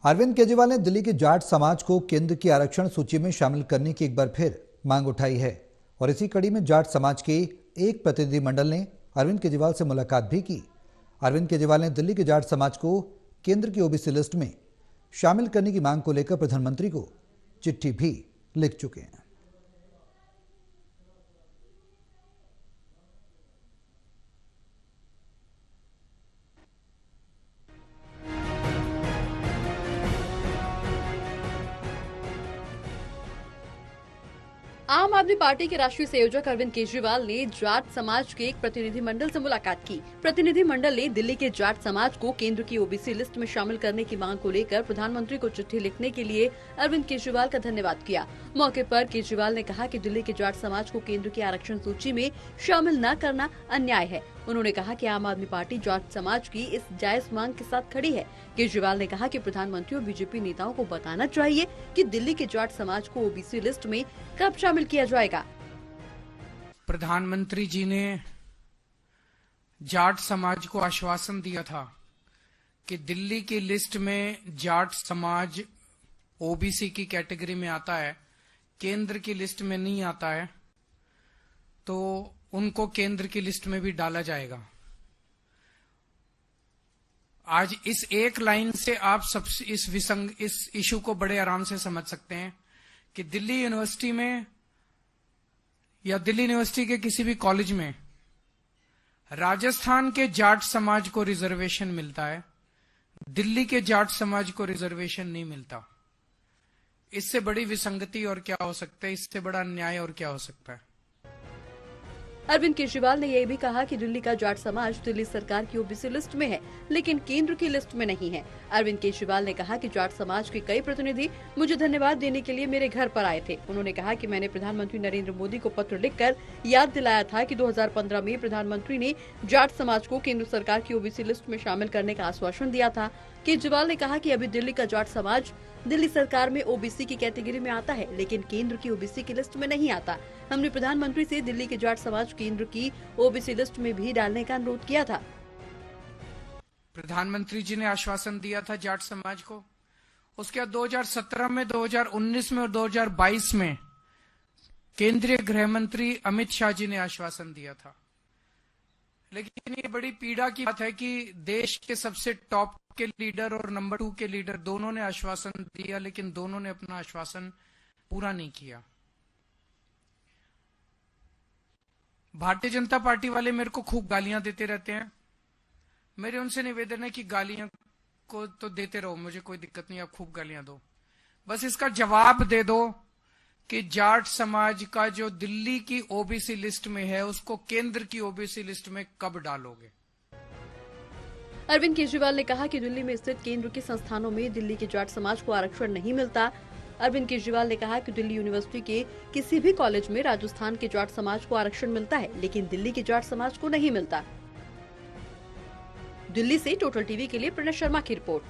अरविंद केजरीवाल ने दिल्ली के जाट समाज को केंद्र की आरक्षण सूची में शामिल करने की एक बार फिर मांग उठाई है और इसी कड़ी में जाट समाज के एक प्रतिनिधिमंडल ने अरविंद केजरीवाल से मुलाकात भी की। अरविंद केजरीवाल ने दिल्ली के जाट समाज को केंद्र की ओबीसी लिस्ट में शामिल करने की मांग को लेकर प्रधानमंत्री को चिट्ठी भी लिख चुके हैं। आम आदमी पार्टी के राष्ट्रीय संयोजक अरविंद केजरीवाल ने जाट समाज के एक प्रतिनिधिमंडल से मुलाकात की। प्रतिनिधिमंडल ने दिल्ली के जाट समाज को केंद्र की ओबीसी लिस्ट में शामिल करने की मांग को लेकर प्रधानमंत्री को चिट्ठी लिखने के लिए अरविंद केजरीवाल का धन्यवाद किया। मौके पर केजरीवाल ने कहा कि दिल्ली के जाट समाज को केंद्र की आरक्षण सूची में शामिल न करना अन्याय है। उन्होंने कहा कि आम आदमी पार्टी जाट समाज की इस जायज मांग के साथ खड़ी है। केजरीवाल ने कहा कि प्रधानमंत्री और बीजेपी नेताओं को बताना चाहिए कि दिल्ली के जाट समाज को ओबीसी लिस्ट में कब शामिल किया जाएगा। प्रधानमंत्री जी ने जाट समाज को आश्वासन दिया था कि दिल्ली की लिस्ट में जाट समाज ओबीसी की कैटेगरी में आता है, केंद्र की लिस्ट में नहीं आता है, तो उनको केंद्र की लिस्ट में भी डाला जाएगा। आज इस एक लाइन से आप सब इस इशू को बड़े आराम से समझ सकते हैं कि दिल्ली यूनिवर्सिटी में या दिल्ली यूनिवर्सिटी के किसी भी कॉलेज में राजस्थान के जाट समाज को रिजर्वेशन मिलता है, दिल्ली के जाट समाज को रिजर्वेशन नहीं मिलता। इससे बड़ी विसंगति और क्या हो सकता है, इससे बड़ा अन्याय और क्या हो सकता है। अरविंद केजरीवाल ने यह भी कहा कि दिल्ली का जाट समाज दिल्ली सरकार की ओबीसी लिस्ट में है, लेकिन केंद्र की लिस्ट में नहीं है। अरविंद केजरीवाल ने कहा कि जाट समाज के कई प्रतिनिधि मुझे धन्यवाद देने के लिए मेरे घर पर आए थे। उन्होंने कहा कि मैंने प्रधानमंत्री नरेंद्र मोदी को पत्र लिखकर याद दिलाया था कि 2015 में प्रधानमंत्री ने जाट समाज को केंद्र सरकार की ओबीसी लिस्ट में शामिल करने का आश्वासन दिया था। केजरीवाल ने कहा कि अभी दिल्ली का जाट समाज दिल्ली सरकार में ओबीसी की कैटेगरी में आता है, लेकिन केंद्र की ओबीसी की लिस्ट में नहीं आता। हमने प्रधानमंत्री से दिल्ली के जाट समाज केंद्र की ओबीसी लिस्ट में भी डालने का अनुरोध किया था। प्रधानमंत्री जी ने आश्वासन दिया था जाट समाज को। उसके बाद 2017 में, 2019 में और 2022 में केंद्रीय गृह मंत्री अमित शाह जी ने आश्वासन दिया था। लेकिन ये बड़ी पीड़ा की बात है कि देश के सबसे टॉप के लीडर और नंबर 2 के लीडर दोनों ने आश्वासन दिया, लेकिन दोनों ने अपना आश्वासन पूरा नहीं किया। भारतीय जनता पार्टी वाले मेरे को खूब गालियां देते रहते हैं। मेरे उनसे निवेदन है कि गालियां को तो देते रहो, मुझे कोई दिक्कत नहीं, आप खूब गालियां दो, बस इसका जवाब दे दो कि जाट समाज का जो दिल्ली की ओबीसी लिस्ट में है उसको केंद्र की ओबीसी लिस्ट में कब डालोगे। अरविंद केजरीवाल ने कहा कि दिल्ली में स्थित केंद्र के संस्थानों में दिल्ली के जाट समाज को आरक्षण नहीं मिलता। अरविंद केजरीवाल ने कहा कि दिल्ली यूनिवर्सिटी के किसी भी कॉलेज में राजस्थान के जाट समाज को आरक्षण मिलता है, लेकिन दिल्ली के जाट समाज को नहीं मिलता। दिल्ली से टोटल टीवी के लिए प्रणय शर्मा की रिपोर्ट।